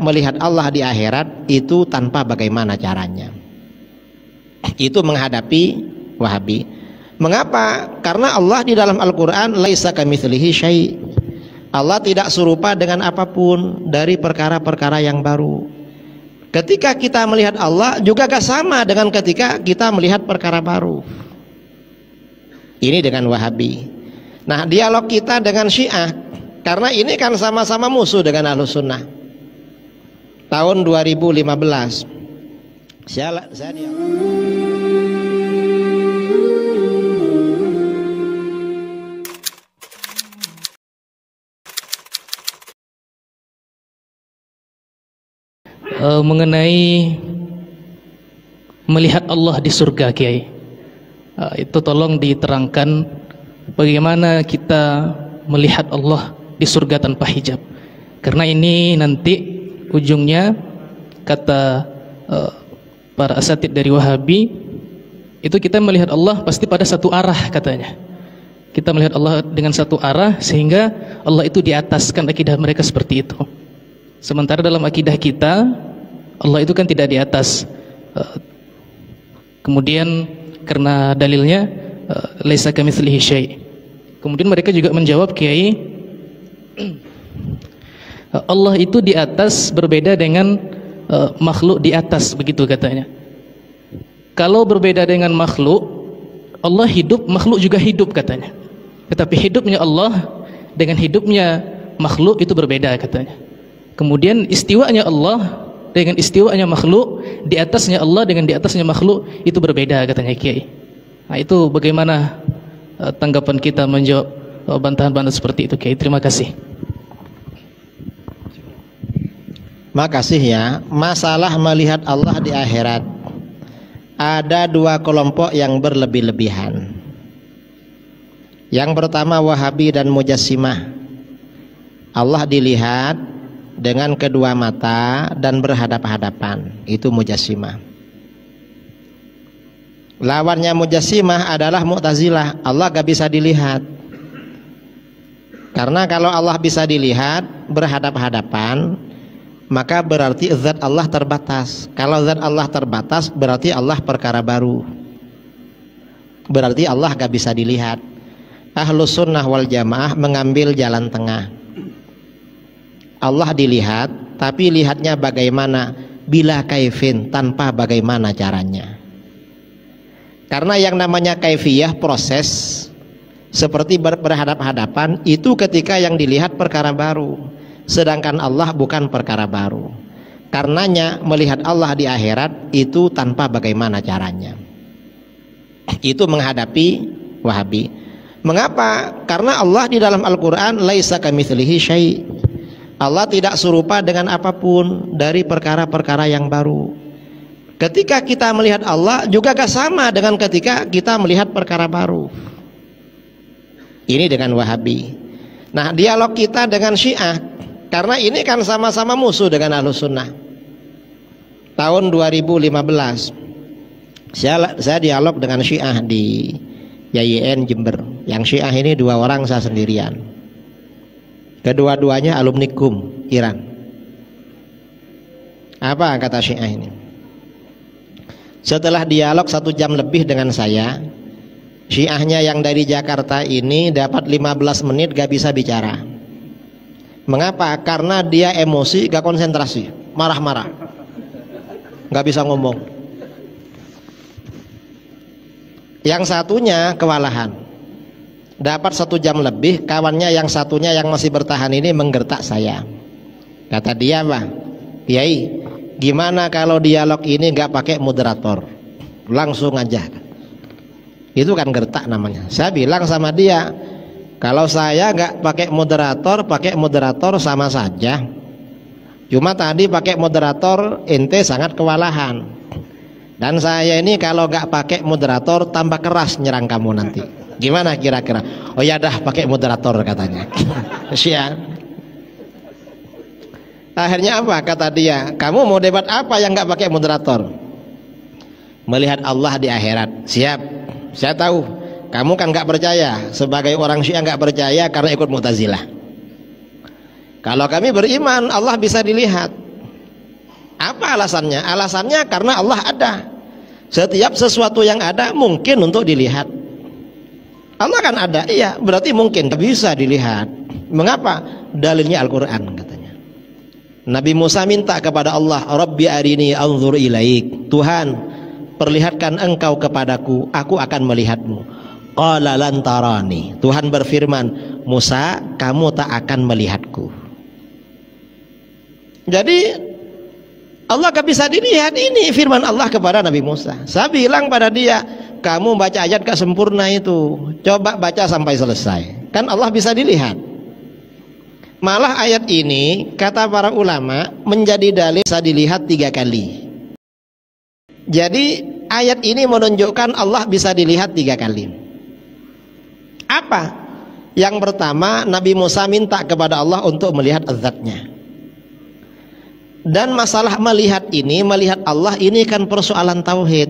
melihat Allah di akhirat itu tanpa bagaimana caranya. Itu menghadapi Wahabi. Mengapa? Karena Allah di dalam Al-Quran laisa kamitslihi syai'. Allah tidak serupa dengan apapun dari perkara-perkara yang baru. Ketika kita melihat Allah juga gak sama dengan ketika kita melihat perkara baru. Ini dengan Wahabi. Nah, dialog kita dengan Syiah, karena ini kan sama-sama musuh dengan Ahlus Sunnah. Tahun 2015 saya mengenai melihat Allah di surga, Kiai. Itu tolong diterangkan bagaimana kita melihat Allah di surga tanpa hijab. Karena ini nanti ujungnya kata para asatid dari Wahabi itu kita melihat Allah pasti pada satu arah katanya. Kita melihat Allah dengan satu arah sehingga Allah itu di atas, kan akidah mereka seperti itu. Sementara dalam akidah kita Allah itu kan tidak di atas. Kemudian karena dalilnya laisa kamitslihi syai'. Kemudian mereka juga menjawab, Kiai, Allah itu di atas berbeda dengan makhluk di atas, begitu katanya. Kalau berbeda dengan makhluk, Allah hidup, makhluk juga hidup katanya. Tetapi hidupnya Allah dengan hidupnya makhluk itu berbeda katanya. Kemudian istiwanya Allah dengan istiwanya makhluk, di atasnya Allah dengan di atasnya makhluk itu berbeda katanya, Kiai. Nah, itu bagaimana tanggapan kita menjawab bantahan-bantahan seperti itu, Kiai? Terima kasih. Makasih ya. Masalah melihat Allah di akhirat, ada dua kelompok yang berlebih-lebihan. Yang pertama Wahabi dan Mujassimah. Allah dilihat dengan kedua mata dan berhadap-hadapan, itu Mujassimah. Lawannya Mujassimah adalah Mu'tazilah. Allah gak bisa dilihat. Karena kalau Allah bisa dilihat berhadap-hadapan, maka berarti zat Allah terbatas. Kalau zat Allah terbatas berarti Allah perkara baru. Berarti Allah gak bisa dilihat. Ahlus Sunnah wal Jamaah mengambil jalan tengah. Allah dilihat, tapi lihatnya bagaimana? Bila kaifin, tanpa bagaimana caranya. Karena yang namanya kaifiyah, proses seperti berhadap-hadapan, itu ketika yang dilihat perkara baru. Sedangkan Allah bukan perkara baru. Karenanya melihat Allah di akhirat itu tanpa bagaimana caranya. Itu menghadapi Wahabi. Mengapa? Karena Allah di dalam Al-Quran laisa kamitslihi syai'. Allah tidak serupa dengan apapun dari perkara-perkara yang baru. Ketika kita melihat Allah juga gak sama dengan ketika kita melihat perkara baru. Ini dengan Wahabi. Nah, dialog kita dengan Syiah, karena ini kan sama-sama musuh dengan Ahlus Sunnah. Tahun 2015 saya dialog dengan Syiah di YIN Jember. Yang Syiah ini dua orang, saya sendirian. Kedua-duanya alumni KUM Iran. Apa kata Syiah ini? Setelah dialog 1 jam lebih dengan saya, Syiahnya yang dari Jakarta ini dapat 15 menit gak bisa bicara. Mengapa? Karena dia emosi, gak konsentrasi, marah-marah, gak bisa ngomong. Yang satunya kewalahan, dapat 1 jam lebih. Kawannya yang satunya yang masih bertahan ini menggertak saya. Kata dia, Pak Kiai, gimana kalau dialog ini gak pakai moderator, langsung aja? Itu kan gertak namanya. Saya bilang sama dia, kalau saya gak pakai moderator sama saja. Cuma tadi pakai moderator ente sangat kewalahan. Dan saya ini kalau gak pakai moderator tambah keras nyerang kamu nanti. Gimana kira-kira? Oh ya dah, pakai moderator katanya. Siap. Akhirnya apa kata dia? Kamu mau debat apa yang gak pakai moderator? Melihat Allah di akhirat. Siap. Saya tahu kamu kan gak percaya. Sebagai orang Syiah gak percaya karena ikut Mu'tazilah. Kalau kami beriman Allah bisa dilihat. Apa alasannya? Alasannya karena Allah ada. Setiap sesuatu yang ada mungkin untuk dilihat. Allah kan ada, iya, berarti mungkin bisa dilihat. Mengapa? Dalilnya Al-Quran katanya. Nabi Musa minta kepada Allah, Rabbi arini anzur ilaik. Tuhan, perlihatkan engkau kepadaku, aku akan melihatmu. Qala lan tarani. Tuhan berfirman, Musa, kamu tak akan melihatku. Jadi Allah gak bisa dilihat. Ini firman Allah kepada Nabi Musa. Saya bilang pada dia, kamu baca ayat gak sempurna itu, coba baca sampai selesai. Kan Allah bisa dilihat. Malah ayat ini kata para ulama menjadi dalil bisa dilihat 3 kali. Jadi ayat ini menunjukkan Allah bisa dilihat 3 kali. Apa? Yang pertama, Nabi Musa minta kepada Allah untuk melihat zat-Nya. Dan masalah melihat ini, melihat Allah ini kan persoalan tauhid.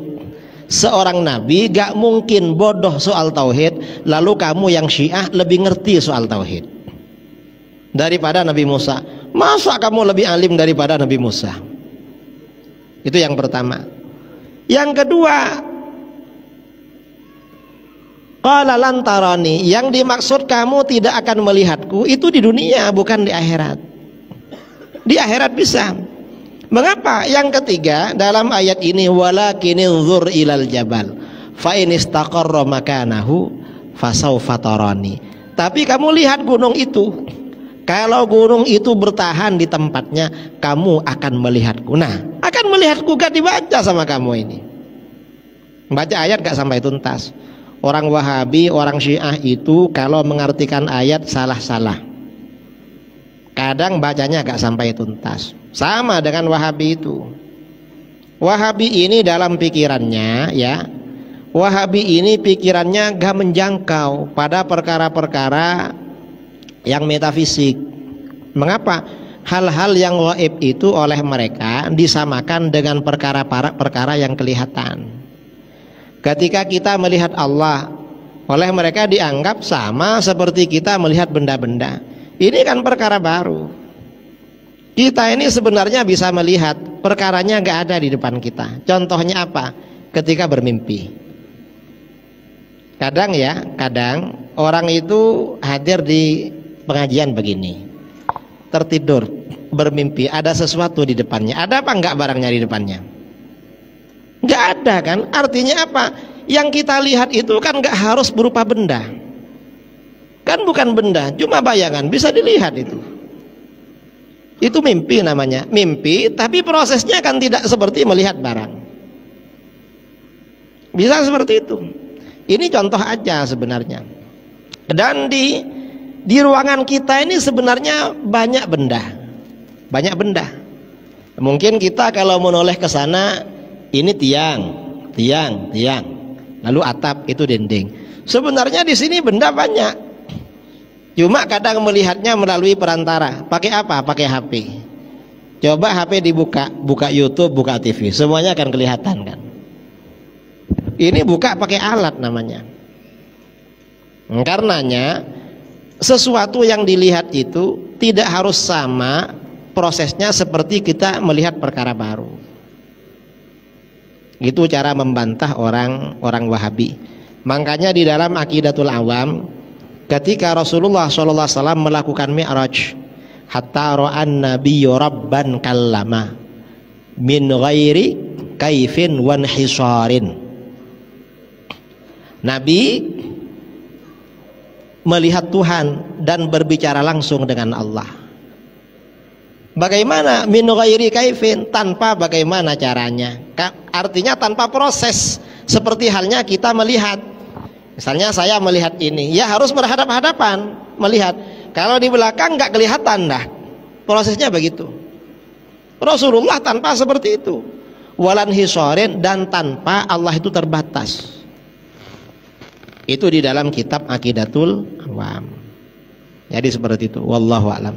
Seorang nabi gak mungkin bodoh soal tauhid, lalu kamu yang Syiah lebih ngerti soal tauhid daripada Nabi Musa. Masa kamu lebih alim daripada Nabi Musa? Itu yang pertama. Yang kedua, qala lan tarani, yang dimaksud kamu tidak akan melihatku itu di dunia, bukan di akhirat. Di akhirat bisa. Mengapa? Yang ketiga, dalam ayat ini, walakinizur ilal jabal fa in istaqarra makanahu fasawfa tarani. Tapi kamu lihat gunung itu. Kalau gunung itu bertahan di tempatnya, kamu akan melihatku. Nah, akan melihatku gak dibaca sama kamu ini. Baca ayat gak sampai tuntas. Orang Wahabi, orang Syiah itu kalau mengartikan ayat salah-salah. Kadang bacanya gak sampai tuntas. Sama dengan Wahabi itu. Wahabi ini dalam pikirannya, ya, Wahabi ini pikirannya gak menjangkau pada perkara-perkara yang metafisik. Mengapa? Hal-hal yang gaib itu oleh mereka disamakan dengan perkara-perkara yang kelihatan. Ketika kita melihat Allah, oleh mereka dianggap sama seperti kita melihat benda-benda. Ini kan perkara baru. Kita ini sebenarnya bisa melihat perkaranya gak ada di depan kita. Contohnya apa? Ketika bermimpi. Kadang ya, kadang orang itu hadir di pengajian begini, tertidur, bermimpi ada sesuatu di depannya. Ada apa enggak barangnya di depannya? Enggak ada kan? Artinya apa? Yang kita lihat itu kan enggak harus berupa benda. Kan bukan benda, cuma bayangan, bisa dilihat itu. Itu mimpi namanya. Mimpi, tapi prosesnya kan tidak seperti melihat barang. Bisa seperti itu. Ini contoh aja sebenarnya. Dan di ruangan kita ini sebenarnya banyak benda. Banyak benda. Mungkin kita kalau menoleh ke sana, ini tiang. Lalu atap, itu dinding. Sebenarnya di sini benda banyak. Cuma kadang melihatnya melalui perantara. Pakai apa? Pakai HP. Coba HP dibuka, buka YouTube, buka TV, semuanya akan kelihatan kan. Ini buka pakai alat namanya. Karenanya sesuatu yang dilihat itu tidak harus sama prosesnya seperti kita melihat perkara baru. Itu cara membantah orang Wahabi. Makanya di dalam Aqidatul Awam, ketika Rasulullah SAW melakukan Mi'raj, hatta ra'an nabiyyu rabban kallama min ghairi kaifin wan hisarin. Nabi melihat Tuhan dan berbicara langsung dengan Allah. Bagaimana? Min ghairi kaifin, tanpa bagaimana caranya. Artinya tanpa proses. Seperti halnya kita melihat. Misalnya saya melihat ini, ya harus berhadap-hadapan melihat. Kalau di belakang nggak kelihatan dah. Prosesnya begitu. Rasulullah tanpa seperti itu. Walan hisarin, dan tanpa Allah itu terbatas. Itu di dalam kitab Aqidatul Awam. Jadi seperti itu. Wallahu a'lam.